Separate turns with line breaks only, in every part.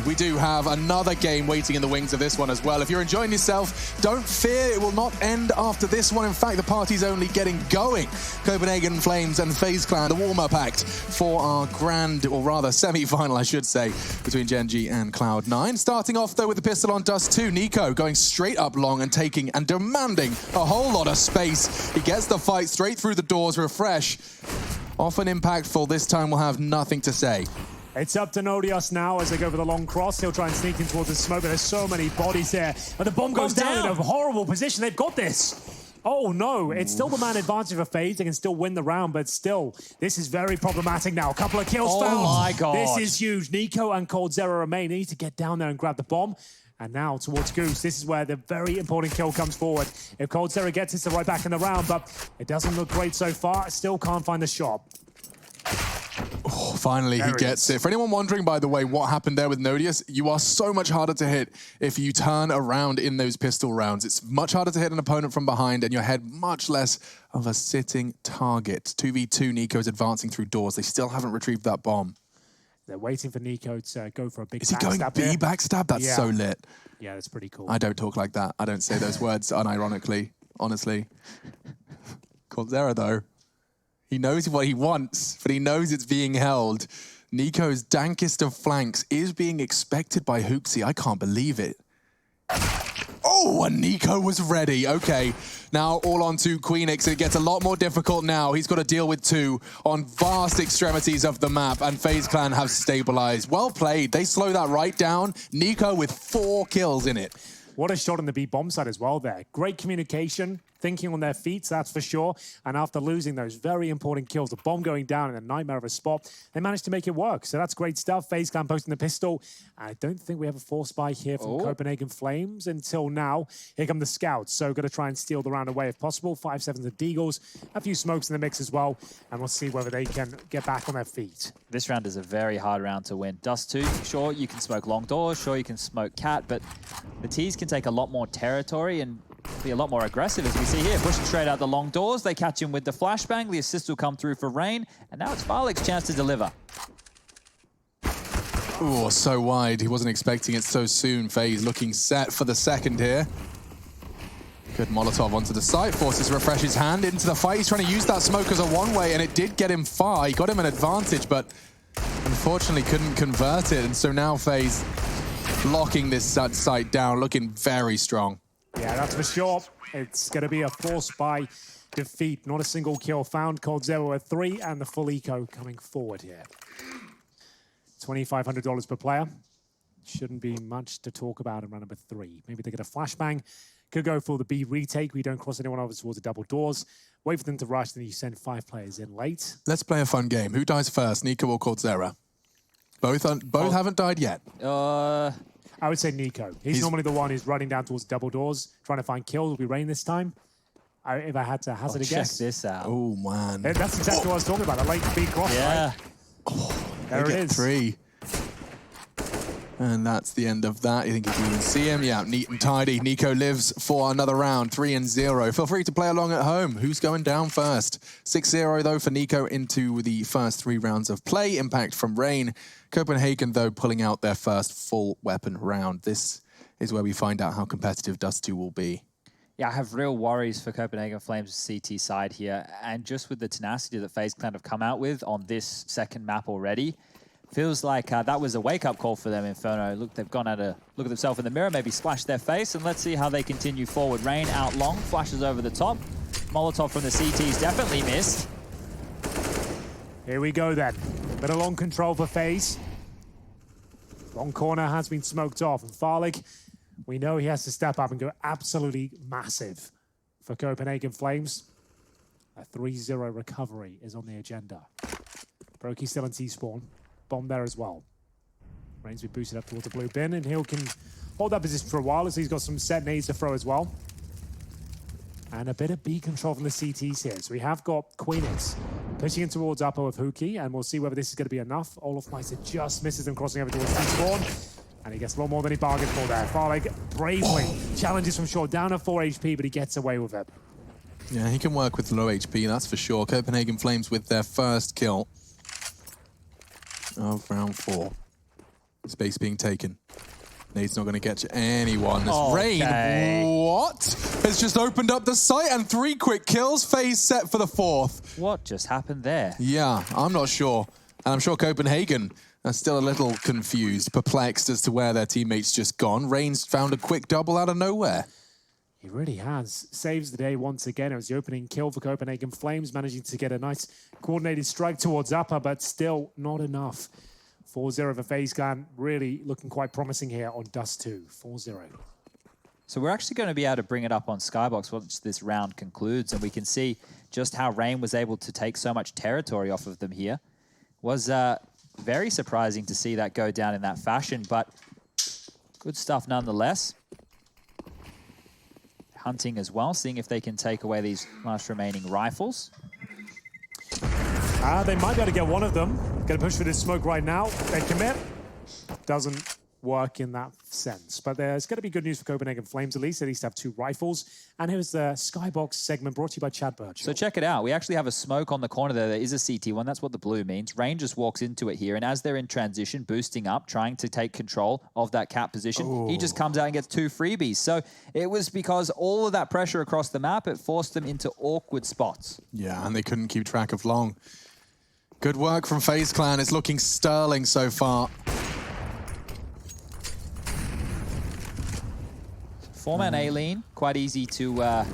we do have another game waiting in the wings of this one as well. If you're enjoying yourself, don't fear, it will not end after this one. In fact, the party's only getting going. Copenhagen Flames and FaZe Clan, the warm-up act for our grand, or rather semi-final, I should say, between Gen.G and Cloud9. Starting off, though, with the pistol on Dust 2. Nico going straight up long and taking and demanding a whole lot of space. He gets the fight straight through the doors. Refresh, often impactful. This time we'll have nothing to say.
It's up to Nodius now as they go for the long cross. He'll try and sneak in towards the smoke, but there's so many bodies here. But the bomb goes down in a horrible position. They've got this. Oh no, it's still the man advantage for FaZe. They can still win the round, but still, this is very problematic now. A couple of kills found.
Oh my God.
This is huge. Nico and coldzera remain. They need to get down there and grab the bomb. And now towards Goose, this is where the very important kill comes forward. If coldzera gets it, it's right back in the round, but it doesn't look great so far. Still can't find the shot.
Oh, finally, he gets it. For anyone wondering, by the way, what happened there with Nodius, you are so much harder to hit if you turn around in those pistol rounds. It's much harder to hit an opponent from behind, and your head much less of a sitting target. 2v2, Nico's advancing through doors. They still haven't retrieved that bomb.
They're waiting for Nico to go for a big backstab.
Is he going B backstab? That's so lit.
Yeah, that's pretty cool.
I don't talk like that. I don't say those words unironically, honestly. coldzera, though. He knows what he wants, but he knows it's being held. Nico's dankest of flanks is being expected by Hooksy. I can't believe it. Oh, and Nico was ready. Okay, now all on to Queenix. It gets a lot more difficult now. He's got to deal with two on vast extremities of the map, and FaZe Clan have stabilized. Well played. They slow that right down. Nico with 4 kills in it.
What a shot on the B bomb side as well there. Great communication, thinking on their feet, that's for sure. And after losing those very important kills, the bomb going down in a nightmare of a spot, they managed to make it work. So that's great stuff. FaZe Clan posting the pistol. I don't think we have a force buy here from Copenhagen Flames until now. Here come the scouts. So going to try and steal the round away if possible. 5-7s of Deagles, a few smokes in the mix as well. And we'll see whether they can get back on their feet.
This round is a very hard round to win. Dust 2, sure, you can smoke long doors, sure, you can smoke cat, but the T's can take a lot more territory and be a lot more aggressive, as we see here. Pushing straight out the long doors. They catch him with the flashbang. The assist will come through for Rain. And now it's Farlik's chance to deliver.
Oh, so wide. He wasn't expecting it so soon. FaZe looking set for the second here. Good Molotov onto the site. Forces Refresh his hand into the fight. He's trying to use that smoke as a one-way, and it did get him far. He got him an advantage, but unfortunately couldn't convert it. And so now FaZe locking this site down, looking very strong.
Yeah, that's for sure. It's going to be a force by defeat. Not a single kill found. coldzera with 3 and the full eco coming forward here. $2,500 per player. Shouldn't be much to talk about in round number 3. Maybe they get a flashbang. Could go for the B retake. We don't cross anyone over towards the double doors. Wait for them to rush, then you send 5 players in late.
Let's play a fun game. Who dies first, Nico or coldzera? Both haven't died yet.
I would say Nico. He's normally the one who's running down towards double doors, trying to find kills. Will be Rain this time. If I had to hazard a guess.
Check this out.
Oh, man.
That's exactly what I was talking about. A late B cross,
yeah.
right?
Oh,
there it is.
3. And that's the end of that. You think you can even see him? Yeah, neat and tidy. Nico lives for another round, 3-0. Feel free to play along at home. Who's going down first? 6-0, though, for Nico into the first 3 rounds of play. Impact from Rain. Copenhagen, though, pulling out their first full weapon round. This is where we find out how competitive Dust 2 will be.
Yeah, I have real worries for Copenhagen Flames' CT side here. And just with the tenacity that FaZe Clan have come out with on this second map already, feels like that was a wake-up call for them, Inferno. Look, they've gone at a look at themselves in the mirror, maybe splashed their face, and let's see how they continue forward. Rain out long, flashes over the top. Molotov from the CT's definitely missed.
Here we go then. Bit of long control for FaZe. Long corner has been smoked off, and Farlik, we know he has to step up and go absolutely massive for Copenhagen Flames. A 3-0 recovery is on the agenda. Brokey still in T-spawn. Bomb there as well. Rain's been boosted up towards the blue bin, and he can hold that position for a while as he's got some set nades to throw as well. And a bit of B control from the CTs here. So we have got Queenix pushing in towards Upper with Hookie, and we'll see whether this is going to be enough. Olaf Meister just misses them crossing over towards T-spawn, and he gets a lot more than he bargained for there. Farlik bravely challenges from short, down to 4 HP, but he gets away with it.
Yeah, he can work with low HP, that's for sure. Copenhagen Flames with their first kill of round 4. Space being taken. Nade's not going to get to anyone. This
Okay.
Rain, what? Has just opened up the site and 3 quick kills. FaZe set for the 4th.
What just happened there?
Yeah, I'm not sure. And I'm sure Copenhagen are still a little confused, perplexed as to where their teammates just gone. Rain's found a quick double out of nowhere.
He really has. Saves the day once again. It was the opening kill for Copenhagen Flames, managing to get a nice coordinated strike towards upper, but still not enough. 4-0 for FaZe Clan, really looking quite promising here on Dust 2. 4-0.
So we're actually going to be able to bring it up on Skybox once this round concludes, and we can see just how Rain was able to take so much territory off of them here. Was very surprising to see that go down in that fashion, but good stuff nonetheless. Hunting as well, seeing if they can take away these last remaining rifles.
They might be able to get one of them. Going to push for this smoke right now. They commit. Doesn't work in that sense. But there's going to be good news for Copenhagen Flames, at least. At least have 2 rifles. And here's the Skybox segment brought to you by Chad Birch.
So check it out. We actually have a smoke on the corner there. There is a CT one. That's what the blue means. Rain just walks into it here. And as they're in transition, boosting up, trying to take control of that cap position, he just comes out and gets 2 freebies. So it was because all of that pressure across the map, it forced them into awkward spots.
Yeah, and they couldn't keep track of long. Good work from FaZe Clan. It's looking sterling so far.
4-man A-Lean, quite easy to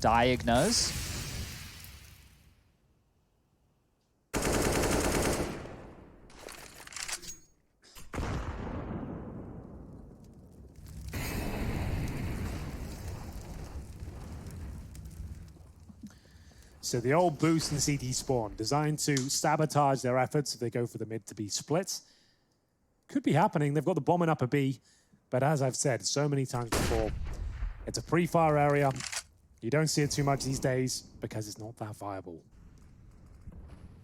diagnose.
So the old boost in CT spawn, designed to sabotage their efforts if they go for the mid to be split. Could be happening. They've got the bomb in upper B. But as I've said so many times before, it's a pre-fire area. You don't see it too much these days because it's not that viable.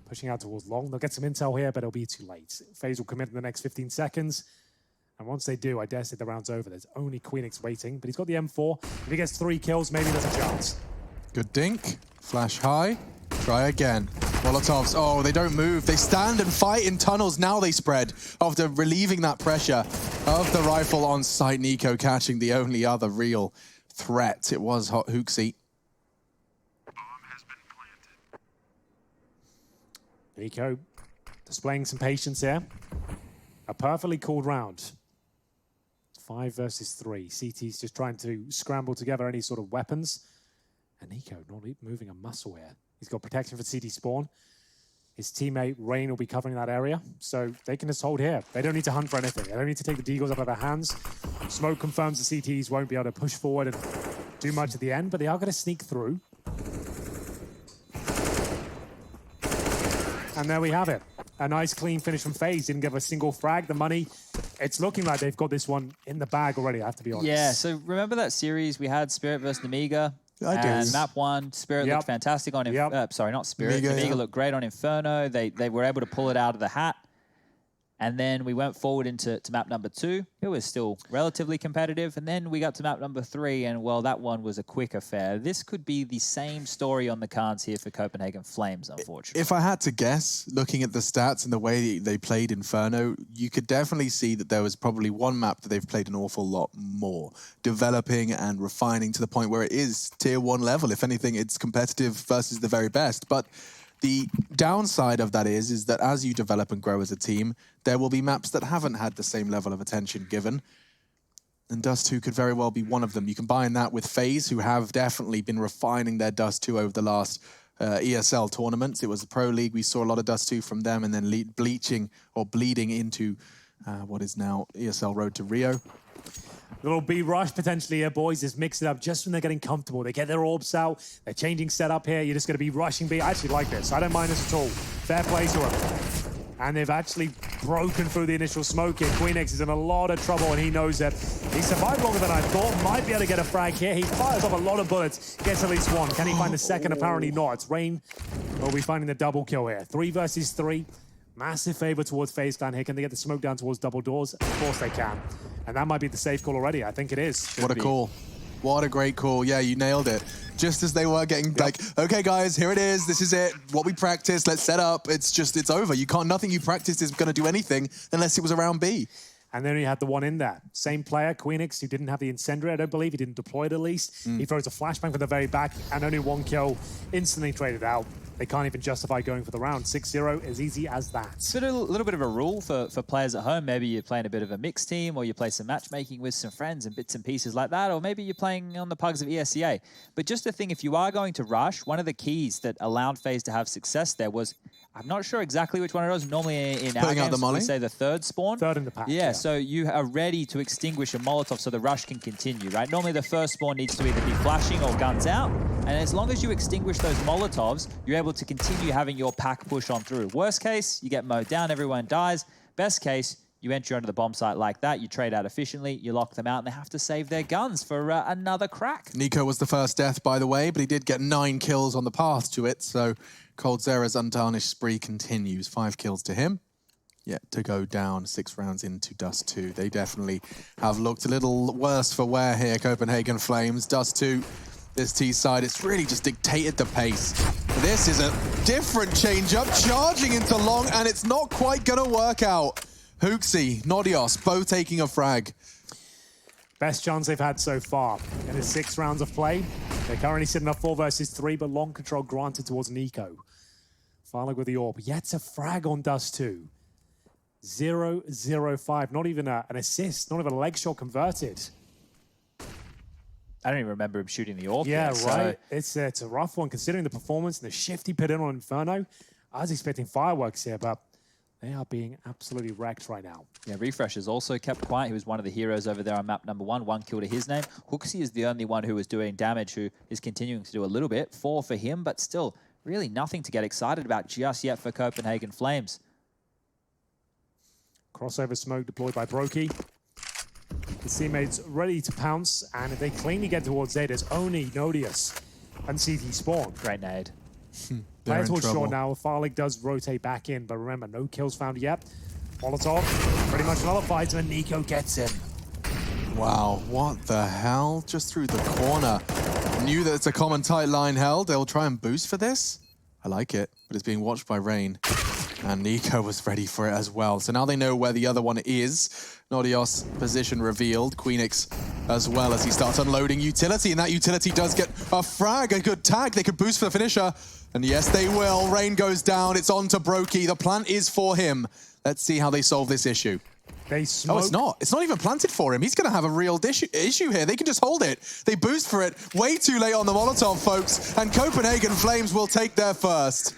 Pushing out towards long. They'll get some intel here, but it'll be too late. FaZe will commit in the next 15 seconds. And once they do, I dare say the round's over. There's only Queenix waiting, but he's got the M4. If he gets 3 kills, maybe there's a chance.
Good dink. Flash high. Try again. Molotovs. Oh, they don't move. They stand and fight in tunnels. Now they spread after relieving that pressure of the rifle on site. Nico catching the only other real threat. It was Hot Hooksy.
Nico displaying some patience here. A perfectly called round. 5 versus 3. CT's just trying to scramble together any sort of weapons. And Nico not moving a muscle here. He's got protection for CT spawn. His teammate Rain will be covering that area. So they can just hold here. They don't need to hunt for anything. They don't need to take the deagles up out of their hands. Smoke confirms the CTs won't be able to push forward and do much at the end, but they are going to sneak through. And there we have it. A nice clean finish from FaZe. Didn't give a single frag. The money, it's looking like they've got this one in the bag already, I have to be honest.
Yeah, so remember that series we had Spirit versus Namiga?
I do.
And map 1, Spirit looked fantastic on... sorry, not Spirit. Namiga looked great on Inferno. They were able to pull it out of the hat. And then we went forward into map number 2. It was still relatively competitive. And then we got to map number 3, and, well, that one was a quick affair. This could be the same story on the cards here for Copenhagen Flames, unfortunately.
If I had to guess, looking at the stats and the way they played Inferno, you could definitely see that there was probably one map that they've played an awful lot more, developing and refining to the point where it is tier 1 level. If anything, it's competitive versus the very best. But the downside of that is that as you develop and grow as a team, there will be maps that haven't had the same level of attention given. And Dust 2 could very well be one of them. You combine that with FaZe, who have definitely been refining their Dust 2 over the last ESL tournaments. It was the Pro League. We saw a lot of Dust 2 from them, and then bleaching or bleeding into what is now ESL Road to Rio.
Little B rush potentially here, boys. Just mix it up just when they're getting comfortable. They get their orbs out. They're changing setup here. You're just going to be rushing B. I actually like this. I don't mind this at all. Fair play to them. And they've actually broken through the initial smoke here. Queenix is in a lot of trouble, and he knows it. He survived longer than I thought. Might be able to get a frag here. He fires off a lot of bullets. Gets at least one. Can he find the second? Apparently not. It's Rain will be finding the double kill here. 3 versus 3. Massive favor towards FaZe Clan here. Can they get the smoke down towards double doors? Of course they can. And that might be the safe call already. I think it is.
What a call. What a great call. Yeah, you nailed it. just as they were getting like, okay, guys, here it is. This is it. What we practiced. Let's set up. It's over. You can't. Nothing you practiced is going to do anything unless it was around B.
And then he had the one in there. Same player, Queenix, who didn't have the incendiary, I don't believe. He didn't deploy it at least. He throws a flashbang from the very back and only one kill, instantly traded out. They can't even justify going for the round. 6-0, as easy as that.
It's a little bit of a rule for players at home. Maybe you're playing a bit of a mixed team, or you play some matchmaking with some friends and bits and pieces like that, or maybe you're playing on the pugs of ESEA. But just the thing, if you are going to rush, one of the keys that allowed FaZe to have success there was, I'm not sure exactly which one it was. Normally in our games, we say the third spawn.
Third in the pack.
Yeah, so you are ready to extinguish a Molotov so the rush can continue, right? Normally the first spawn needs to either be flashing or guns out. And as long as you extinguish those Molotovs, you're able to continue having your pack push on through. Worst case, you get mowed down, everyone dies. Best case, you enter onto the bomb site like that, you trade out efficiently, you lock them out, and they have to save their guns for another crack.
Nico was the first death, by the way, but he did get 9 kills on the path to it, so coldzera's untarnished spree continues. 5 kills to him. Yet to go down 6 rounds into Dust 2. They definitely have looked a little worse for wear here, Copenhagen Flames. Dust 2, this T side, it's really just dictated the pace. This is a different change-up, charging into long, and it's not quite gonna work out. Hooksy, Nodios, both taking a frag.
Best chance they've had so far in the 6 rounds of play. They're currently sitting up 4 versus 3, but long control granted towards Nico. Farlig with the AWP, yet a frag on Dust 2. 0-0-5, not even an assist, not even a leg shot converted.
I don't even remember him shooting the AWP.
Yeah,
yet,
right. So. It's a rough one considering the performance and the shift he put in on Inferno. I was expecting fireworks here, but they are being absolutely wrecked right now.
Yeah, Refresh has also kept quiet. He was one of the heroes over there on map number 1. 1 kill to his name. Hooksy is the only one who was doing damage, who is continuing to do a little bit. 4 for him, but still really nothing to get excited about just yet for Copenhagen Flames.
Crossover smoke deployed by Brokey. His teammates ready to pounce, and if they cleanly get towards A, there's only Nodius and CT spawn.
Great nade.
Player towards short now. Farlig does rotate back in, but remember, no kills found yet. Molotov pretty much nullifies him, and Nico gets him.
Wow, what the hell? Just through the corner. Knew that it's a common tight line held. They'll try and boost for this. I like it, but it's being watched by Rain. And Nico was ready for it as well. So now they know where the other one is. Nodios position revealed. Queenix as well as he starts unloading utility. And that utility does get a frag, a good tag. They could boost for the finisher. And yes, they will. Rain goes down. It's on to Brokey. The plant is for him. Let's see how they solve this issue.
They smoke.
Oh, it's not. It's not even planted for him. He's going to have a real issue here. They can just hold it. They boost for it. Way too late on the Molotov, folks. And Copenhagen Flames will take their first.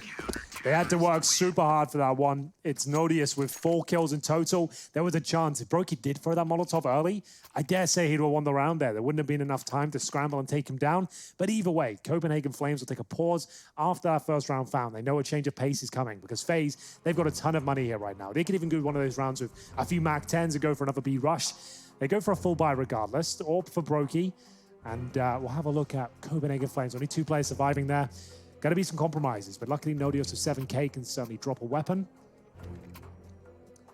They had to work super hard for that one. It's Nodius with 4 kills in total. There was a chance. If Brokey did throw that Molotov early, I dare say he'd have won the round there. There wouldn't have been enough time to scramble and take him down. But either way, Copenhagen Flames will take a pause after that first round found. They know a change of pace is coming because FaZe, they've got a ton of money here right now. They could even do one of those rounds with a few Mac 10s and go for another B rush. They go for a full buy regardless, or for Brokey. And we'll have a look at Copenhagen Flames. Only 2 players surviving there. Got to be some compromises, but luckily Nodios with 7k can certainly drop a weapon.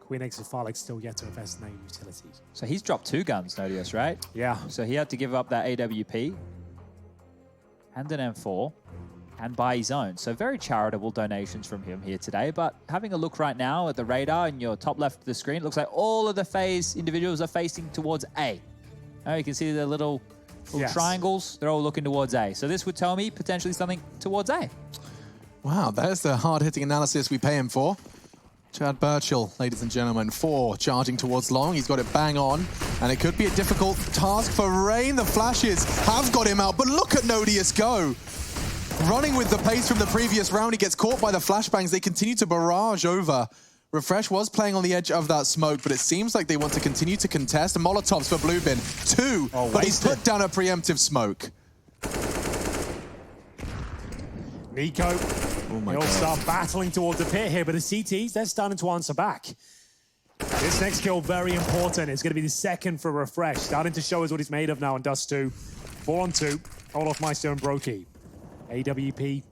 Queenix and Farlig still yet to invest in their utilities.
So he's dropped 2 guns, Nodius, right?
Yeah.
So he had to give up that AWP and an M4 and buy his own. So very charitable donations from him here today. But having a look right now at the radar in your top left of the screen, it looks like all of the FaZe individuals are facing towards A. Now you can see the little triangles, they're all looking towards A. So this would tell me potentially something towards A.
Wow, there's the hard-hitting analysis we pay him for. Chad Burchill, ladies and gentlemen, 4 charging towards long. He's got it bang on, and it could be a difficult task for Rain. The flashes have got him out, but look at Nodius go. Running with the pace from the previous round, he gets caught by the flashbangs. They continue to barrage over. Refresh was playing on the edge of that smoke, but it seems like they want to continue to contest. And Molotovs for Bluebin. 2, but he's put down a preemptive smoke.
Nico, he'll start battling towards the pit here, but the CTs, they're starting to answer back. This next kill, very important. It's going to be the second for Refresh. Starting to show us what he's made of now in Dust 2. 4 on 2, Olaf Meister and Brokey. AWP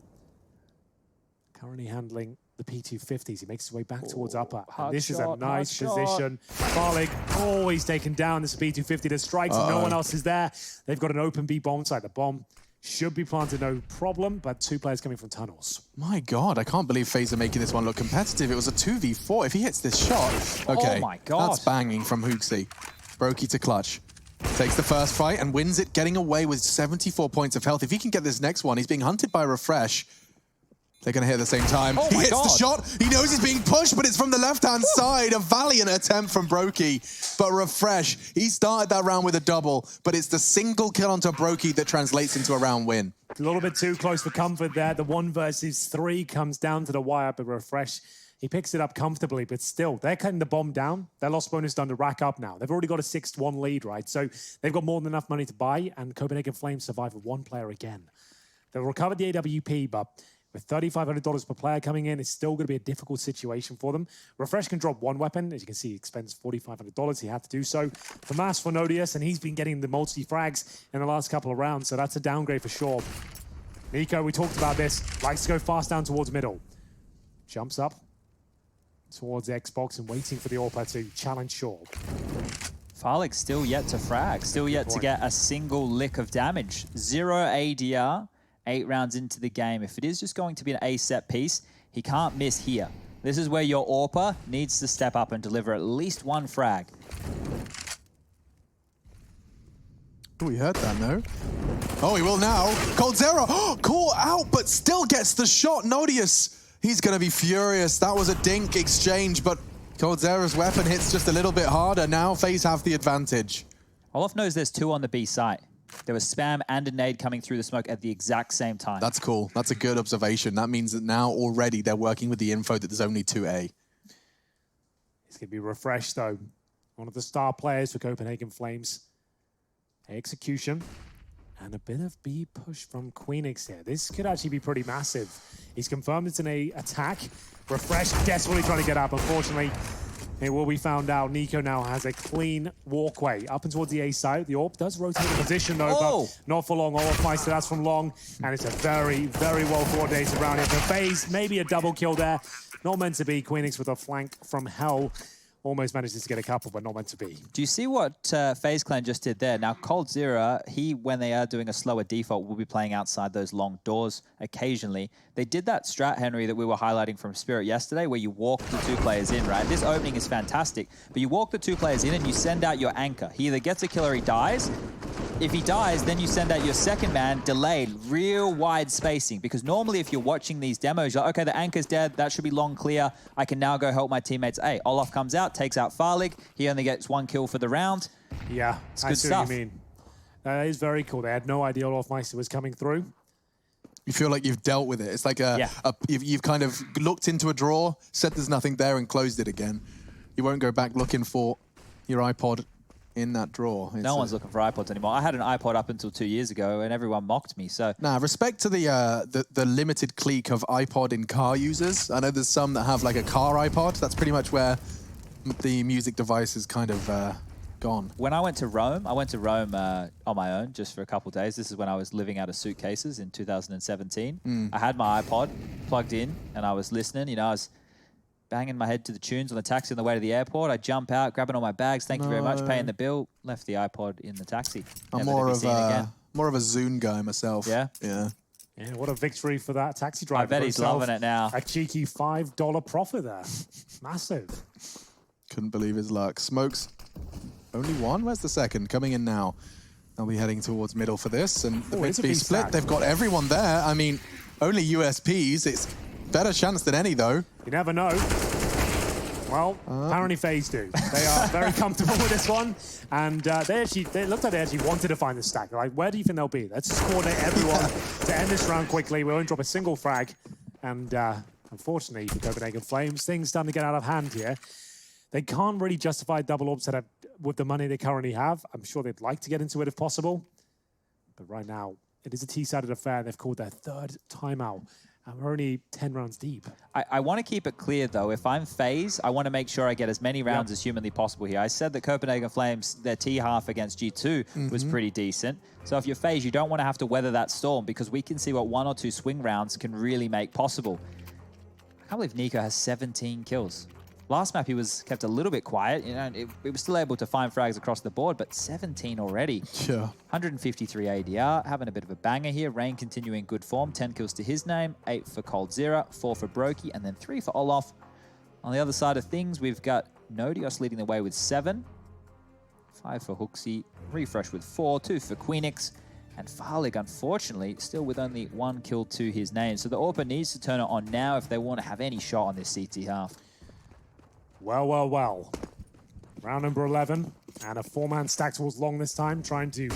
currently handling the P250s. He makes his way back towards upper. And this is a nice position. Farlig always taken down. This is a P250 that strikes and no one else is there. They've got an open B bomb site. The bomb should be planted no problem, but 2 players coming from tunnels.
My God, I can't believe FaZe are making this one look competitive. It was a 2v4. If he hits this shot, okay.
Oh my God.
That's banging from Hooksy. Brokey to clutch. Takes the first fight and wins it, getting away with 74 points of health. If he can get this next one, he's being hunted by Refresh. They're going to hit at the same time.
Oh
he
my
hits
God.
the shot. He knows he's being pushed, but it's from the left-hand side. A valiant attempt from Brokey. But Refresh, he started that round with a double, but it's the single kill onto Brokey that translates into a round win.
A little bit too close for comfort there. The 1 versus 3 comes down to the wire, but Refresh, he picks it up comfortably, but still, they're cutting the bomb down. Their loss bonus done to rack up now. They've already got a 6-1 lead, right? So they've got more than enough money to buy, and Copenhagen Flames survive with 1 player again. They've recovered the AWP, but with $3,500 per player coming in, it's still going to be a difficult situation for them. Refresh can drop 1 weapon. As you can see, he expends $4,500. He had to do so. Famas for Nodius, and he's been getting the multi-frags in the last couple of rounds, so that's a downgrade for sure. Nico, we talked about this, likes to go fast down towards middle. Jumps up towards Xbox and waiting for the AWP to challenge Shaw.
Farlig still yet to frag, still yet to get a single lick of damage. 0 ADR. 8 rounds into the game. If it is just going to be an A set piece, he can't miss here. This is where your AWPer needs to step up and deliver at least 1 frag.
Oh, he heard that, no? Oh, he will now. coldzera, caught out, but still gets the shot. Nodius, he's going to be furious. That was a dink exchange, but coldzera's weapon hits just a little bit harder. Now FaZe have the advantage.
Olaf knows there's 2 on the B site. There was spam and a nade coming through the smoke at the exact same time.
That's cool. That's a good observation. That means that now already they're working with the info that there's only 2A.
It's going to be Refresh, though. One of the star players for Copenhagen Flames. Execution. And a bit of B push from Queenix here. This could actually be pretty massive. He's confirmed it's an A attack. Refresh desperately trying to get up. Unfortunately, it will be found out. Nico now has a clean walkway up and towards the A side. The AWP does rotate the position though, but not for long. Olaf Meister, that's from long. And it's a very, very well coordinated round here for FaZe. Maybe a double kill there. Not meant to be. Queenix with a flank from hell. Almost manages to get a couple, but not meant to be.
Do you see what FaZe Clan just did there? Now, coldzera, when they are doing a slower default, will be playing outside those long doors occasionally. They did that strat, Henry, that we were highlighting from Spirit yesterday, where you walk the 2 players in, right? This opening is fantastic, but you walk the 2 players in and you send out your anchor. He either gets a kill or he dies. If he dies, then you send out your second man, delayed, real wide spacing. Because normally if you're watching these demos, you're like, okay, the anchor's dead, that should be long clear. I can now go help my teammates. Hey, Olaf comes out, takes out Farlig. He only gets 1 kill for the round.
Yeah,
it's
I
good
see
stuff.
what you mean. That is very cool. They had no idea Olaf Meister was coming through.
You feel like you've dealt with it. It's like you've kind of looked into a drawer, said there's nothing there, and closed it again. You won't go back looking for your iPod in that drawer.
No one's looking for iPods anymore. I had an iPod up until 2 years ago, and everyone mocked me. So
nah, respect to the limited clique of iPod in car users. I know there's some that have like a car iPod. That's pretty much where the music device is kind of gone.
when I went to Rome on my own just for a couple of days. This is when I was living out of suitcases in 2017. I had my iPod plugged in, and I was listening. You know, I was banging my head to the tunes on the taxi on the way to the airport. I jump out, grabbing all my bags. Thank you very much, paying the bill. Left the iPod in the taxi.
I'm
Never to be seen again.
more of a Zune guy myself.
Yeah?
Yeah.
Yeah, what a victory for that taxi driver.
I bet he's loving it now.
A cheeky $5 profit there. Massive.
Couldn't believe his luck. Smokes only 1. Where's the second? Coming in now. They'll be heading towards middle for this. And the
it's a
B
B
split.
stack.
They've got everyone there. I mean, only USPs. It's better chance than any, though.
You never know. Well, apparently FaZe do. They are very comfortable with this one. And they looked like they actually wanted to find the stack. They're like, where do you think they'll be? Let's just coordinate everyone to end this round quickly. We won't drop a single frag. And unfortunately for Copenhagen Flames, things starting to get out of hand here. They can't really justify double orbs with the money they currently have. I'm sure they'd like to get into it if possible. But right now, it is a T-sided affair. They've called their 3rd timeout. And we're only 10 rounds deep.
I want to keep it clear, though. If I'm FaZe, I want to make sure I get as many rounds as humanly possible here. I said that Copenhagen Flames, their T-half against G2 was pretty decent. So if you're FaZe, you don't want to have to weather that storm, because we can see what 1 or 2 swing rounds can really make possible. I can't believe Nico has 17 kills. Last map, he was kept a little bit quiet. You know, it was still able to find frags across the board, but 17 already.
Sure.
153 ADR, having a bit of a banger here. Rain continuing good form, 10 kills to his name, 8 for coldzera, 4 for Brokey, and then 3 for Olaf. On the other side of things, we've got Nodios leading the way with 7, 5 for Hooksy, Refresh with 4, 2 for Queenix, and Farlig, unfortunately, still with only 1 kill to his name. So the AWPer needs to turn it on now if they want to have any shot on this CT half.
Well, well, well. Round number 11, and a 4-man stack towards long this time, trying to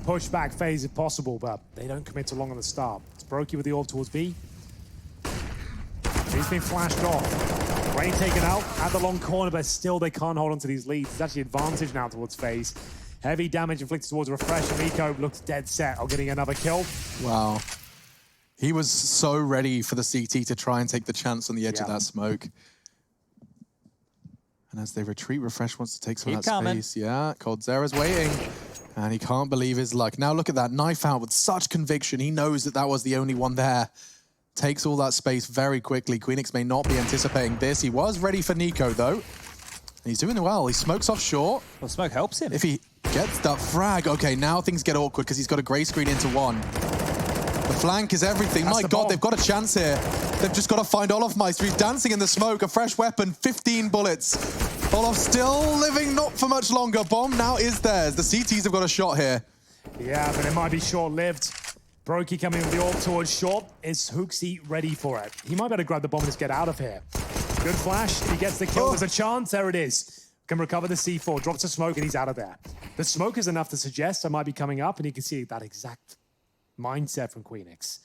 push back FaZe if possible, but they don't commit to long on the start. It's Brokey with the AWP towards B. He's been flashed off. Rain taken out at the long corner, but still they can't hold on to these leads. It's actually advantage now towards FaZe. Heavy damage inflicted towards Refresh, and Nico looks dead set on getting another kill.
Wow. He was so ready for the CT to try and take the chance on the edge of that smoke. And as they retreat, Refresh wants to take some of that space. Yeah, coldzera's waiting. And he can't believe his luck. Now look at that, knife out with such conviction. He knows that that was the only one there. Takes all that space very quickly. Queenix may not be anticipating this. He was ready for Nico, though. And he's doing well. He smokes off short.
Well, smoke helps him.
If he gets that frag, okay, now things get awkward because he's got a gray screen into 1. The flank is everything. My God, they've got a chance here. They've just got to find Olofmeister. He's dancing in the smoke. A fresh weapon, 15 bullets. Olaf still living not for much longer. Bomb now is theirs. The CTs have got a shot here.
Yeah, but it might be short-lived. Brokey coming with the AWP towards short. Is Hooksy ready for it? He might better grab the bomb and just get out of here. Good flash. If he gets the kill, there's a chance. There it is. Can recover the C4. Drops the smoke, and he's out of there. The smoke is enough to suggest I might be coming up, and you can see that exact mindset from Queenix.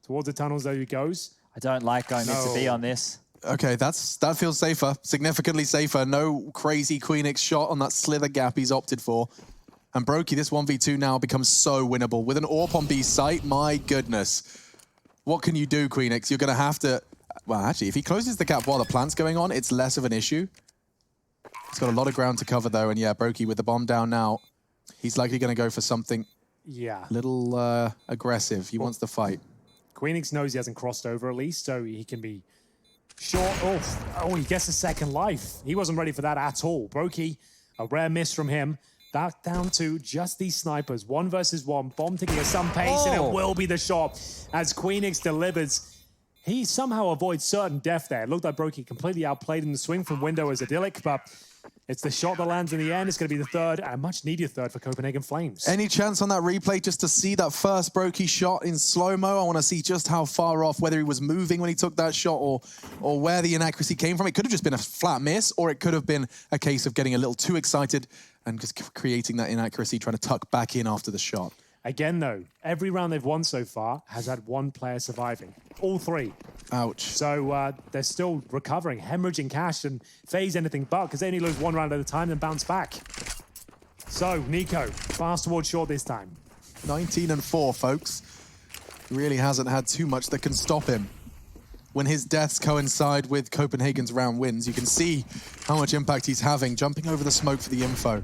Towards the tunnels, there he goes.
I don't like going into B on this.
Okay, that feels safer, significantly safer. No crazy Queenix shot on that slither gap he's opted for. And Brokey, this 1v2 now becomes so winnable. With an AWP on B site, my goodness. What can you do, Queenix? You're going to have to... Well, actually, if he closes the gap while the plant's going on, it's less of an issue. He's got a lot of ground to cover, though. And yeah, Brokey with the bomb down now, he's likely going to go for something a little aggressive. He wants the fight.
Queenix knows he hasn't crossed over at least, so he can be short. Oh, he gets a second life. He wasn't ready for that at all. Brokey, a rare miss from him. Back down to just these snipers. 1 versus 1. Bomb ticking at some pace, and it will be the shot as Queenix delivers. He somehow avoids certain death there. It looked like Brokey completely outplayed in the swing from window as idyllic, but it's the shot that lands in the end. It's going to be the third, and a much-needed third for Copenhagen Flames.
Any chance on that replay just to see that first Brokey shot in slow-mo? I want to see just how far off, whether he was moving when he took that shot or where the inaccuracy came from. It could have just been a flat miss, or it could have been a case of getting a little too excited and just creating that inaccuracy, trying to tuck back in after the shot.
Again, though, every round they've won so far has had 1 player surviving. All 3.
Ouch.
So they're still recovering, hemorrhaging cash, and FaZe anything but, because they only lose 1 round at a time and bounce back. So, Nico, fast towards short this time.
19-4, folks. He really hasn't had too much that can stop him. When his deaths coincide with Copenhagen's round wins, you can see how much impact he's having, jumping over the smoke for the info.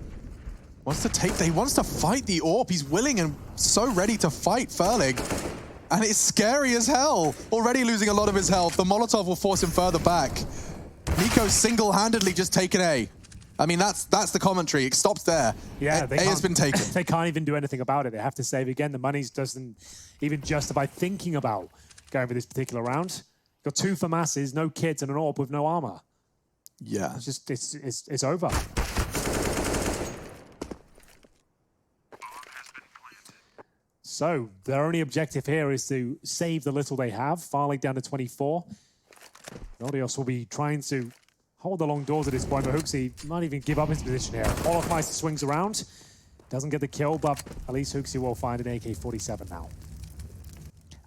He wants to fight the AWP. He's willing and so ready to fight Farlig. And it's scary as hell. Already losing a lot of his health. The Molotov will force him further back. Nico's single-handedly just taken A. I mean, that's the commentary. It stops there.
Yeah,
A has been taken.
They can't even do anything about it. They have to save again. The money doesn't even justify thinking about going for this particular round. Got 2 for masses, no kits, and an AWP with no armor.
Yeah.
It's just, it's over. So their only objective here is to save the little they have. Farlig down to 24. Nodios will be trying to hold the long doors at this point, but Hooksy might even give up his position here. Olofmeister swings around. Doesn't get the kill, but at least Hooksy will find an AK-47 now.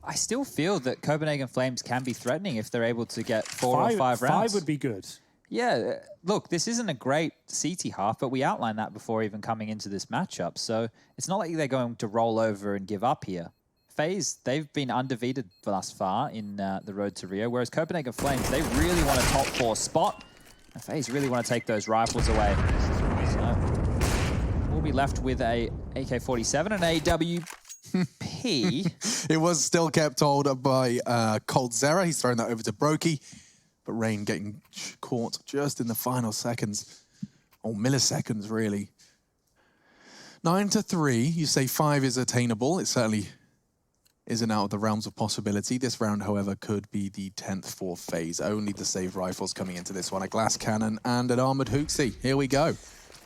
I still feel that Copenhagen Flames can be threatening if they're able to get 4 or 5 rounds.
5 would be good.
Yeah, look, this isn't a great CT half, but we outlined that before even coming into this matchup. So it's not like they're going to roll over and give up here. FaZe, they've been undefeated thus far in the road to Rio, whereas Copenhagen Flames, they really want a top 4 spot. And FaZe really want to take those rifles away. So we'll be left with a AK-47 and AWP.
It was still kept hold by coldzera. He's thrown that over to Brokey. But Rain getting caught just in the final seconds, or milliseconds, really. 9-3, you say 5 is attainable. It certainly isn't out of the realms of possibility. This round, however, could be the 10th for FaZe. Only the saved rifles coming into this one. A glass cannon and an armored Hooksy. Here we go.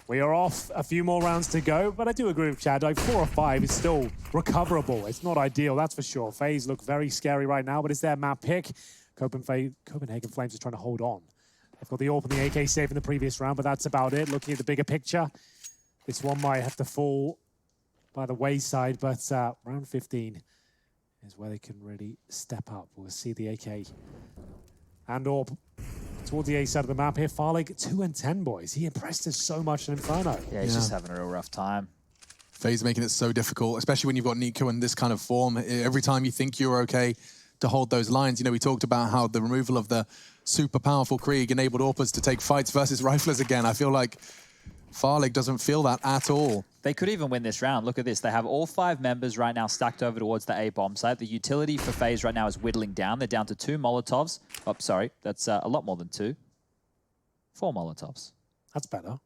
We are off, a few more rounds to go, but I do agree with Chad. Like 4 or 5 is still recoverable. It's not ideal, that's for sure. FaZe look very scary right now, but it's their map pick. Copenhagen Flames are trying to hold on. They've got the AWP and the AK save in the previous round, but that's about it. Looking at the bigger picture, this one might have to fall by the wayside, but round 15 is where they can really step up. We'll see the AK and AWP towards the A side of the map here. Farlig 2 and 10, boys. He impressed us so much in Inferno.
Yeah, he's just having a real rough time.
FaZe making it so difficult, especially when you've got Nico in this kind of form. Every time you think you're okay to hold those lines, you know, we talked about how the removal of the super powerful Krieg enabled AWPers to take fights versus riflers again. I feel like Farlig doesn't feel that at all.
They could even win this round. Look at this. They have all 5 members right now stacked over towards the A bomb site. The utility for FaZe right now is whittling down. They're down to 2 Molotovs. Oh, sorry. That's a lot more than 2. 4 Molotovs.
That's better.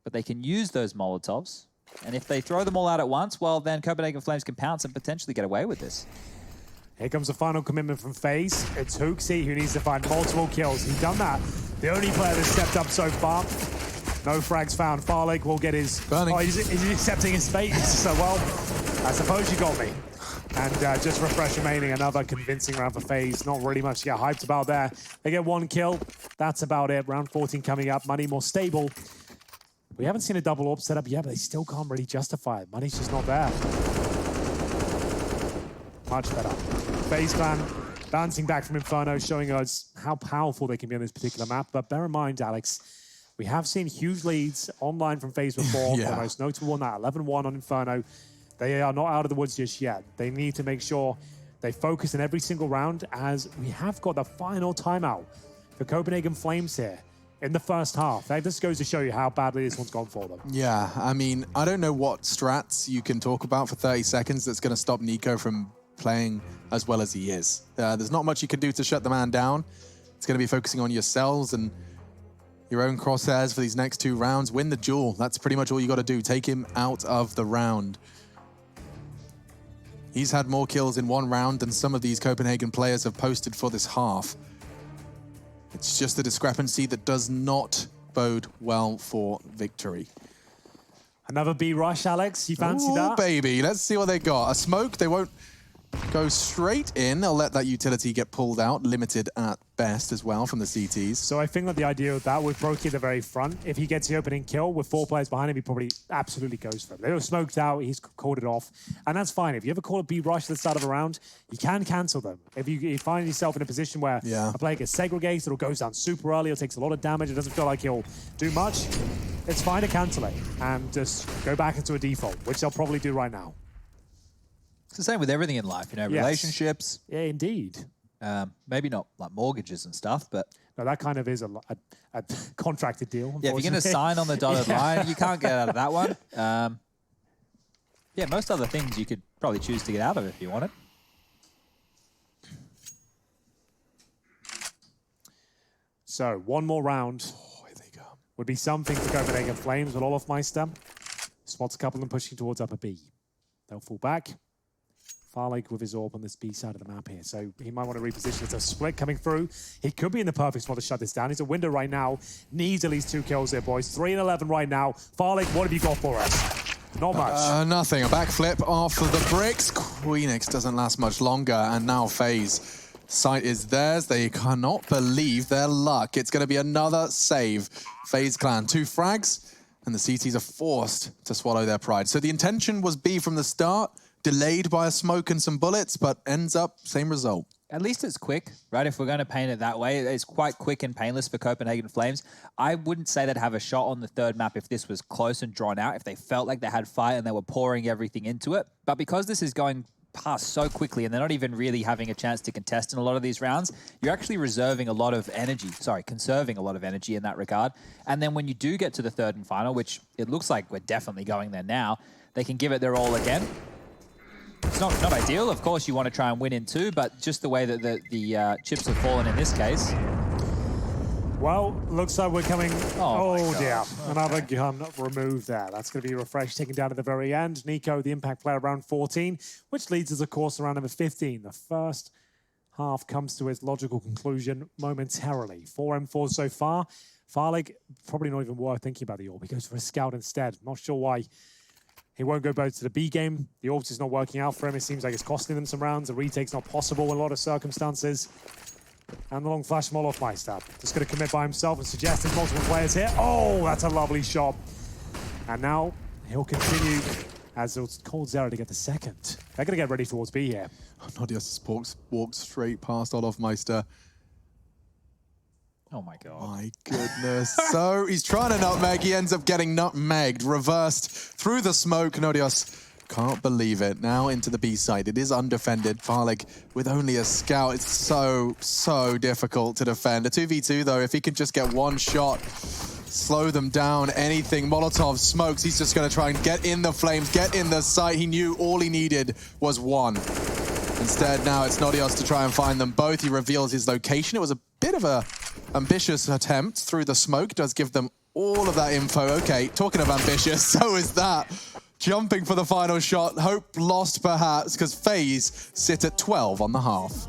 But they can use those Molotovs. And if they throw them all out at once, well, then Copenhagen Flames can pounce and potentially get away with this.
Here comes the final commitment from FaZe. It's Hooksy who needs to find multiple kills. He's done that. The only player that's stepped up so far. No frags found. Farlig will get his...
Burning.
Oh, he's accepting his fate. So, well, I suppose you got me. And just refresh remaining, another convincing round for FaZe. Not really much to get hyped about there. They get 1 kill. That's about it. Round 14 coming up. Money more stable. We haven't seen a double AWP set up yet, but they still can't really justify it. Money's just not there. Much better. FaZe clan bouncing back from Inferno, showing us how powerful they can be on this particular map. But bear in mind, Alex, we have seen huge leads online from FaZe before.
Yeah.
The most notable one, that 11-1 on Inferno. They are not out of the woods just yet. They need to make sure they focus in every single round, as we have got the final timeout for Copenhagen Flames here in the first half. That just goes to show you how badly this one's gone for them.
Yeah, I mean, I don't know what strats you can talk about for 30 seconds that's going to stop Nico from playing as well as he is. There's not much you can do to shut the man down. It's going to be focusing on yourselves and your own crosshairs for these next 2 rounds. Win the duel. That's pretty much all you got to do. Take him out of the round. He's had more kills in 1 round than some of these Copenhagen players have posted for this half. It's just a discrepancy that does not bode well for victory.
Another B rush, Alex. You fancy that?
Baby. Let's see what they got. A smoke. They won't go straight in. They'll let that utility get pulled out, limited at best as well from the CTs.
So I think that the idea of that with Brokey at the very front, if he gets the opening kill with 4 players behind him, he probably absolutely goes for it. They were smoked out, he's called it off, and that's fine. If you ever call a B rush at the start of a round, you can cancel them. If you find yourself in a position where a player gets segregated or goes down super early or takes a lot of damage, it doesn't feel like he'll do much, it's fine to cancel it and just go back into a default, which they'll probably do right now.
It's the same with everything in life, you know, relationships.
Yeah, indeed.
Maybe not like mortgages and stuff, but...
No, that kind of is a contracted deal,
yeah, if you're going to sign on the dotted line, you can't get out of that one. Yeah, most other things you could probably choose to get out of if you wanted.
So, 1 more round would be something for Copenhagen Flames with Olofmeister. Spots a couple of them pushing towards upper B. They'll fall back. Farlig with his AWP on this B side of the map here. So he might want to reposition. It's a split coming through. He could be in the perfect spot to shut this down. He's a window right now. Needs at least 2 kills there, boys. 3 and 11 right now. Farlig, what have you got for us? Not much.
Nothing. A backflip off of the bricks. Queenix doesn't last much longer. And now FaZe. Sight is theirs. They cannot believe their luck. It's going to be another save. FaZe clan. 2 frags. And the CTs are forced to swallow their pride. So the intention was B from the start. Delayed by a smoke and some bullets, but ends up same result.
At least it's quick, right? If we're going to paint it that way, it's quite quick and painless for Copenhagen Flames. I wouldn't say they'd have a shot on the 3rd map if this was close and drawn out, if they felt like they had fight and they were pouring everything into it. But because this is going past so quickly and they're not even really having a chance to contest in a lot of these rounds, you're actually reserving a lot of energy, conserving a lot of energy in that regard. And then when you do get to the 3rd and final, which it looks like we're definitely going there now, they can give it their all again. It's not ideal. Of course, you want to try and win in 2, but just the way that the chips have fallen in this case.
Well, looks like we're coming.
Oh my
dear.
God.
Another gun removed there. That's going to be refreshed, taken down at the very end. Nico, the impact player, round 14, which leads us, of course, to round number 15. The first half comes to its logical conclusion momentarily. 4 M4s so far. Farlig, probably not even worth thinking about the AWP. He goes for a scout instead. Not sure why he won't go both to the B game. The AWP is not working out for him. It seems like it's costing them some rounds. The retake's not possible in a lot of circumstances. And the long flash from Olofmeister. Just going to commit by himself and suggest there's multiple players here. Oh, that's a lovely shot. And now he'll continue as it's called Zera to get the second. They're going to get ready towards B here.
Nodius walked straight past Olofmeister.
Oh my God.
My goodness. So he's trying to nutmeg. He ends up getting nutmegged, reversed through the smoke. Nodius can't believe it. Now into the B side. It is undefended. Farlig with only a scout. It's so difficult to defend. A 2v2 though, if he can just get one shot, slow them down, anything. Molotov smokes. He's just going to try and get in the flames, get in the sight. He knew all he needed was one. Instead, now it's Nodios to try and find them both. He reveals his location. It was a bit of a ambitious attempt through the smoke. Does give them all of that info. Okay, talking of ambitious, so is that. Jumping for the final shot. Hope lost perhaps, because FaZe sit at 12 on the half.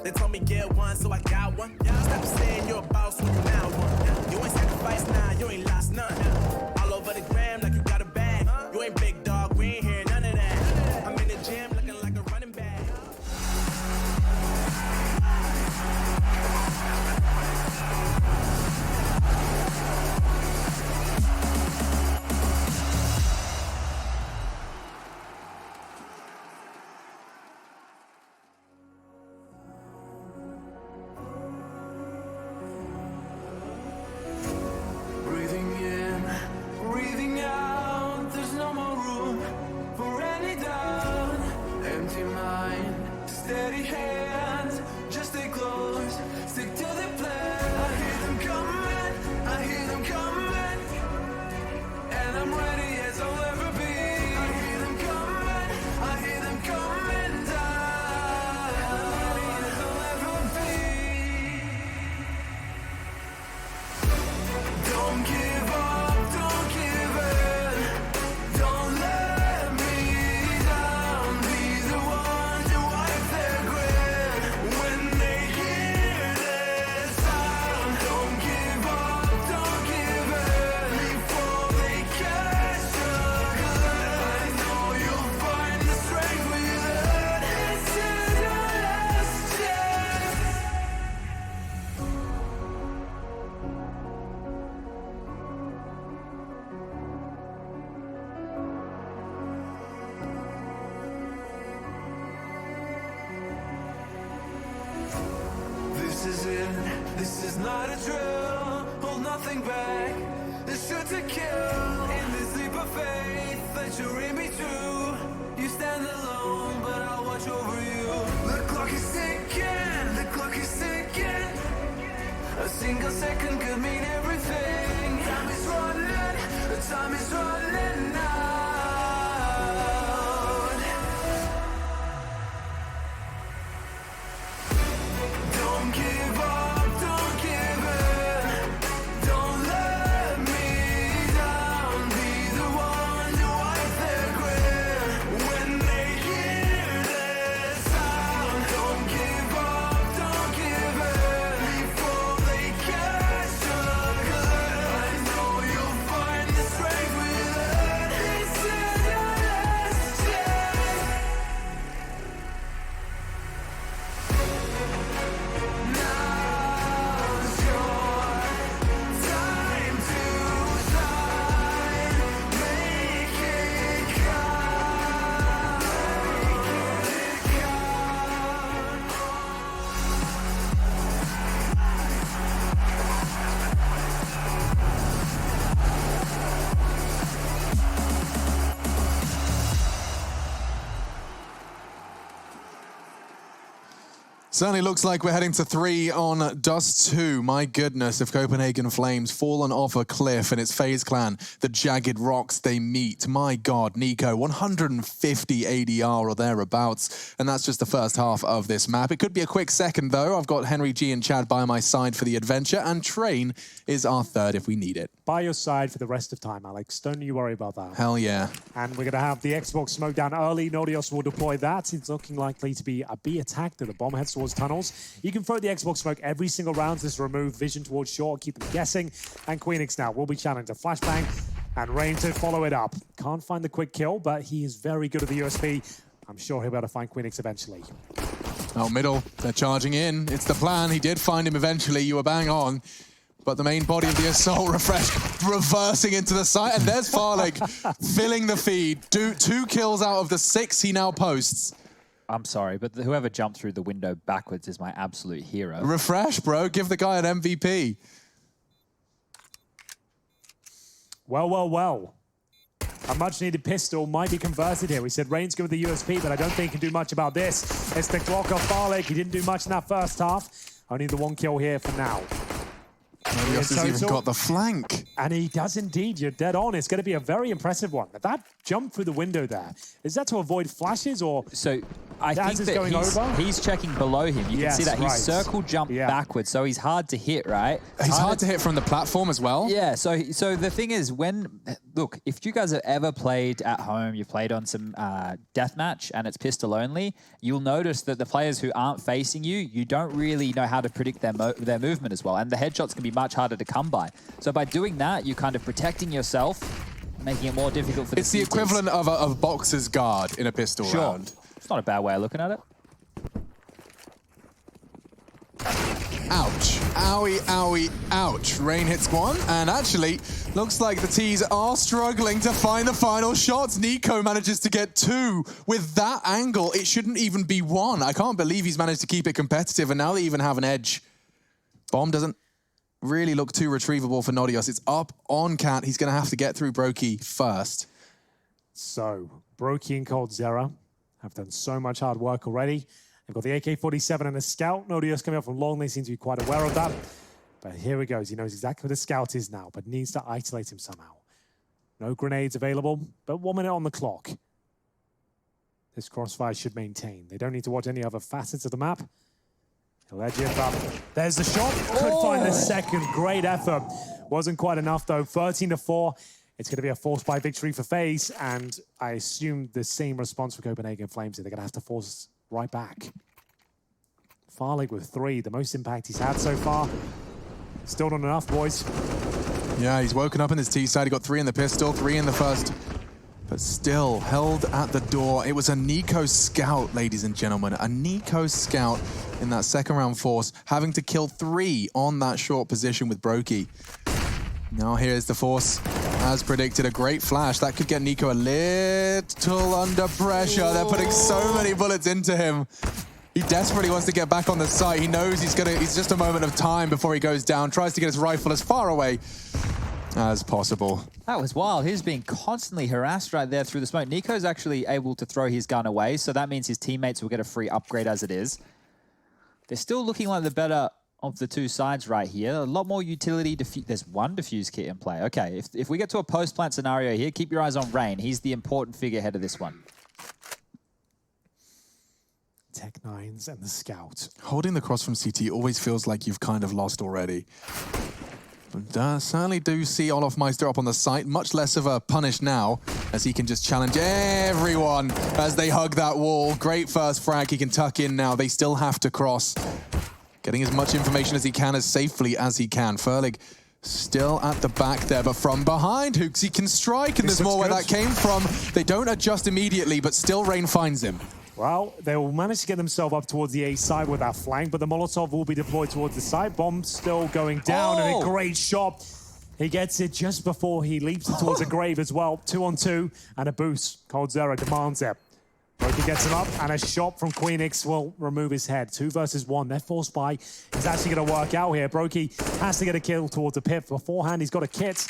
They told me get one, so I got one. Stop saying you're a boss when you're now one. You ain't sacrificed now, you ain't lost none. All over the gram like you got a bag. You ain't big dog, we ain't hear none of that. I'm in the gym looking like a running back.
This is not a drill, hold nothing back. It's sure to kill in this leap of faith that you're in me too. You stand alone, but I'll watch over you. The clock is ticking, the clock is ticking. A single second could mean everything. Time is running, the time is running out. Don't give up, don't give in. Don't let me down. Be the one to wipe their grin when they hear this sound. Don't give up, don't give in before they catch you. I know you'll find the strength within. This
Certainly looks like we're heading to 3 on Dust 2. My goodness, if Copenhagen Flames fallen off a cliff and it's FaZe Clan, the jagged rocks they meet. My God, Nico, 150 ADR or thereabouts. And that's just the first half of this map. It could be a quick second, though. I've got Henry G and Chad by my side for the adventure, and Train is our third if we need it.
By your side for the rest of time, Alex. Don't you worry about that.
Hell yeah.
And we're going to have the Xbox smoke down early. Nordios will deploy that. It's looking likely to be a B attack that the bomb heads towards tunnels. You can throw the Xbox smoke every single round to just remove vision towards short, keep them guessing. And Queenix now will be challenged to flashbang and Rain to follow it up. Can't find the quick kill, but he is very good at the USP. I'm sure he'll be able to find Queenix eventually.
Oh, middle. They're charging in. It's the plan. He did find him eventually. You were bang on. But the main body of the assault refresh reversing into the site. And there's Farlig filling the feed. 2 kills out of the 6 he now posts.
I'm sorry, but whoever jumped through the window backwards is my absolute hero.
Refresh, bro. Give the guy an MVP.
Well, well, well. A much-needed pistol might be converted here. We said Rain's good with the USP, but I don't think he can do much about this. It's the clock of Farlig. He didn't do much in that first half. Only the 1 kill here for now.
Nobody else has even got the flank.
And he does indeed. You're dead on. It's going to be a very impressive one. That jump through the window there, is that to avoid flashes or...
So I think that he's checking below him. You can see that he's circle jumped backwards, so he's hard to hit, right?
He's hard to hit from the platform as well.
Yeah, so the thing is, look, if you guys have ever played at home, you've played on some deathmatch and it's pistol only, you'll notice that the players who aren't facing you, you don't really know how to predict their movement as well. And the headshots can be much harder to come by. So by doing that, you're kind of protecting yourself, making it more difficult for the
It's the equivalent of a boxer's guard in a pistol round.
It's not a bad way of looking at it.
Ouch. Owie, owie, ouch. Rain hits one, and actually, looks like the T's are struggling to find the final shots. Nico manages to get 2. With that angle, it shouldn't even be 1. I can't believe he's managed to keep it competitive, and now they even have an edge. Bomb doesn't really look too retrievable for Nordios. It's up on Cat. He's going to have to get through Brokey first.
So, Brokey and coldzera have done so much hard work already. They've got the AK-47 and a scout. Nordios coming up from long. They seem to be quite aware of that. But here he goes. He knows exactly what the scout is now, but needs to isolate him somehow. No grenades available, but 1 minute on the clock. This crossfire should maintain. They don't need to watch any other facets of the map. He'll edge it up. There's the shot. Could find the second. Great effort. Wasn't quite enough, though. 13-4. It's going to be a force buy victory for FaZe, and I assume the same response for Copenhagen Flames. They're going to have to force right back. Farlig with 3, the most impact he's had so far. Still not enough, boys.
Yeah, he's woken up in his T side. He got 3 in the pistol, 3 in the first, but still held at the door. It was a Nico scout, ladies and gentlemen. A Nico scout in that second round force, having to kill 3 on that short position with Brokey. Now here's the force. As predicted, a great flash. That could get Nico a little under pressure. They're putting so many bullets into him. He desperately wants to get back on the site. He knows he's just a moment of time before he goes down. Tries to get his rifle as far away as possible.
That was wild. He's being constantly harassed right there through the smoke. Nico's actually able to throw his gun away, so that means his teammates will get a free upgrade as it is. They're still looking like the better of the 2 sides right here. A lot more utility. There's 1 defuse kit in play. Okay, if we get to a post-plant scenario here, keep your eyes on Rain. He's the important figurehead of this one.
Tech-9s and the scout.
Holding the cross from CT always feels like you've kind of lost already. But certainly do see Olofmeister up on the site. Much less of a punish now, as he can just challenge everyone as they hug that wall. Great first frag. He can tuck in now. They still have to cross. Getting as much information as he can, as safely as he can. Furlig still at the back there, but from behind, Hooksy can strike, and there's more where that came from. They don't adjust immediately, but still Rain finds him.
Well, they will manage to get themselves up towards the A side with that flank, but the Molotov will be deployed towards the side. Bomb still going down, and a great shot. He gets it just before he leaps it towards a grave as well. 2-on-2 and a boost. coldzera demands it. Brokey gets him up, and a shot from Queenix will remove his head. 2 versus 1. Their force buy is actually going to work out here. Brokey has to get a kill towards the pit. Beforehand, he's got a kit,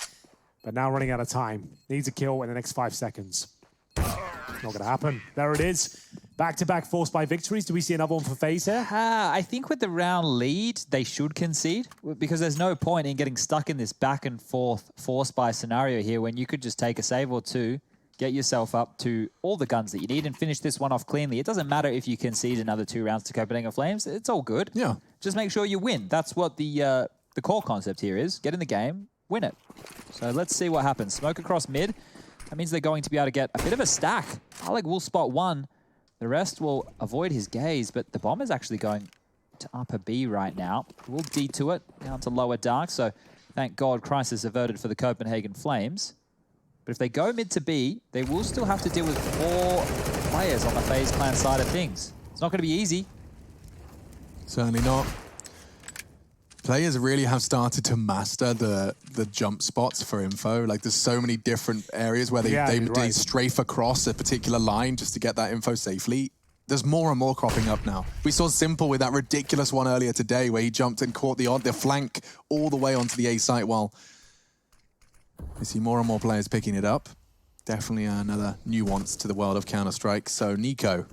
but now running out of time. Needs a kill in the next 5 seconds. Not going to happen. There it is. Back-to-back forced by victories. Do we see another one for FaZe here?
I think with the round lead, they should concede because there's no point in getting stuck in this back and forth forced by scenario here when you could just take a save or two, get yourself up to all the guns that you need and finish this one off cleanly. It doesn't matter if you concede another 2 rounds to Copenhagen Flames. It's all good.
Yeah.
Just make sure you win. That's what the core concept here is. Get in the game, win it. So let's see what happens. Smoke across mid. That means they're going to be able to get a bit of a stack. Alec will spot one. The rest will avoid his gaze, but the bomb is actually going to upper B right now. We'll D2 it down to lower dark, so thank God crisis averted for the Copenhagen Flames. But if they go mid to B, they will still have to deal with 4 players on the FaZe clan side of things. It's not going to be easy.
Certainly not. Players really have started to master the jump spots for info. Like, there's so many different areas where they strafe across a particular line just to get that info safely. There's more and more cropping up now. We saw Simple with that ridiculous one earlier today where he jumped and caught the flank all the way onto the A site, while we see more and more players picking it up. Definitely another nuance to the world of Counter-Strike. So Nico,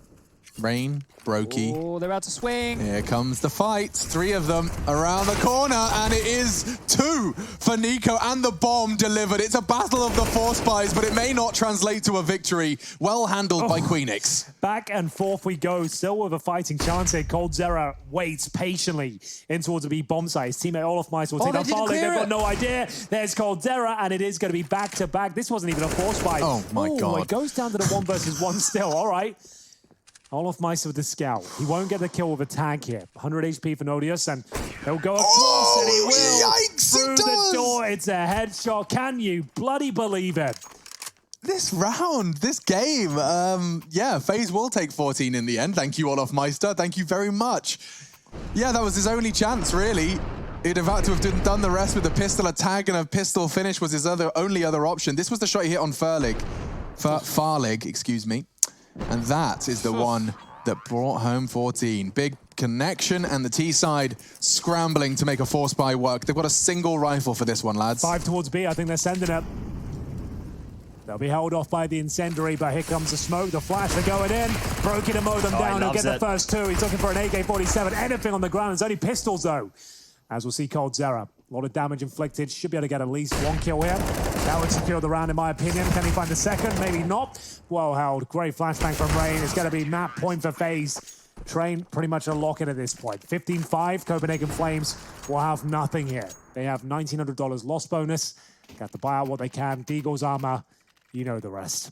Rain, Brokey.
Oh, they're about to swing.
Here comes the fight. 3 of them around the corner, and it is 2 for Nico, and the bomb delivered. It's a battle of the 4 spies, but it may not translate to a victory. Well handled by Queenix.
Back and forth we go, still with a fighting chance here. coldzera waits patiently in towards the B bomb site. His teammate Olaf Meister will take that far. They've got no idea. There's coldzera, and it is going to be back-to-back. This wasn't even a 4 spy.
Oh my God.
It goes down to the 1 versus 1 still. All right. Olaf Meister with the scout. He won't get the kill with a tag here. 100 HP for Nodius, and he'll go across, and he will.
Yikes,
through the door. It's a headshot. Can you bloody believe it?
This round, this game, yeah, FaZe will take 14 in the end. Thank you, Olaf Meister. Thank you very much. Yeah, that was his only chance, really. He'd have had to have done the rest with a pistol. A tag and a pistol finish was his only other option. This was the shot he hit on Farlig, excuse me. And that is the one that brought home 14. Big connection, and the T side scrambling to make a 4 spy work. They've got a single rifle for this one, lads.
5 towards B. I think they're sending it. They'll be held off by the incendiary, but here comes the smoke. The flash, they're going in. Brokey to mow them down. He'll get the first 2. He's looking for an AK-47. Anything on the ground. There's only pistols, though. As we'll see coldzera. A lot of damage inflicted. Should be able to get at least 1 kill here. That would secure the round, in my opinion. Can he find the second? Maybe not. Well held. Great flashbang from Rain. It's going to be map point for FaZe. Train pretty much a lock-in at this point. 15-5. Copenhagen Flames will have nothing here. They have $1,900 loss bonus. Got to buy out what they can. Deagle's armor. You know the rest.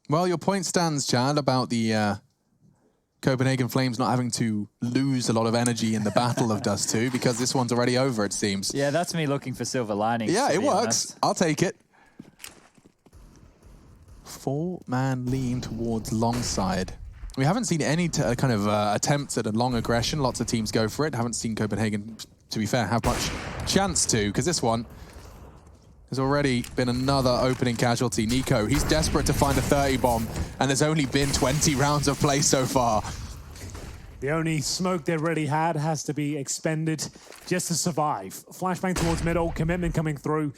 Well, your point stands, Chad, about the Copenhagen Flames not having to lose a lot of energy in the Battle of Dust 2, because this one's already over, it seems.
Yeah, that's me looking for silver linings.
Yeah, it works.
Honest.
I'll take it. 4-man lean towards long side. We haven't seen any kind of attempts at a long aggression. Lots of teams go for it. Haven't seen Copenhagen, to be fair, have much chance to, because this one has already been another opening casualty. Nico, he's desperate to find a 30 bomb, and there's only been 20 rounds of play so far.
The only smoke they really had has to be expended just to survive. Flashbang towards middle, commitment coming through.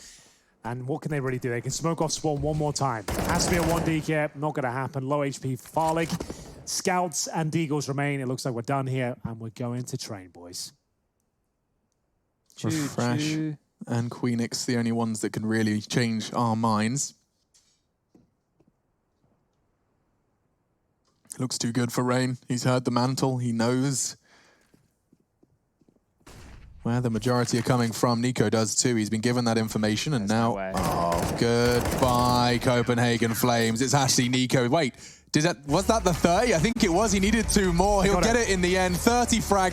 And what can they really do? They can smoke off spawn one more time. Has to be a 1D here. Not going to happen. Low HP for Farlig. Scouts and Deagles remain. It looks like we're done here, and we're going to train, boys.
Refresh and Queenix, the only ones that can really change our minds. Looks too good for Rain. He's heard the mantle. He knows where the majority are coming from. Nico does too. He's been given that information, and now, oh, goodbye, Copenhagen Flames. It's actually Nico. Wait, was that the 30? I think it was. He needed 2 more. He'll get it in the end. 30 frag.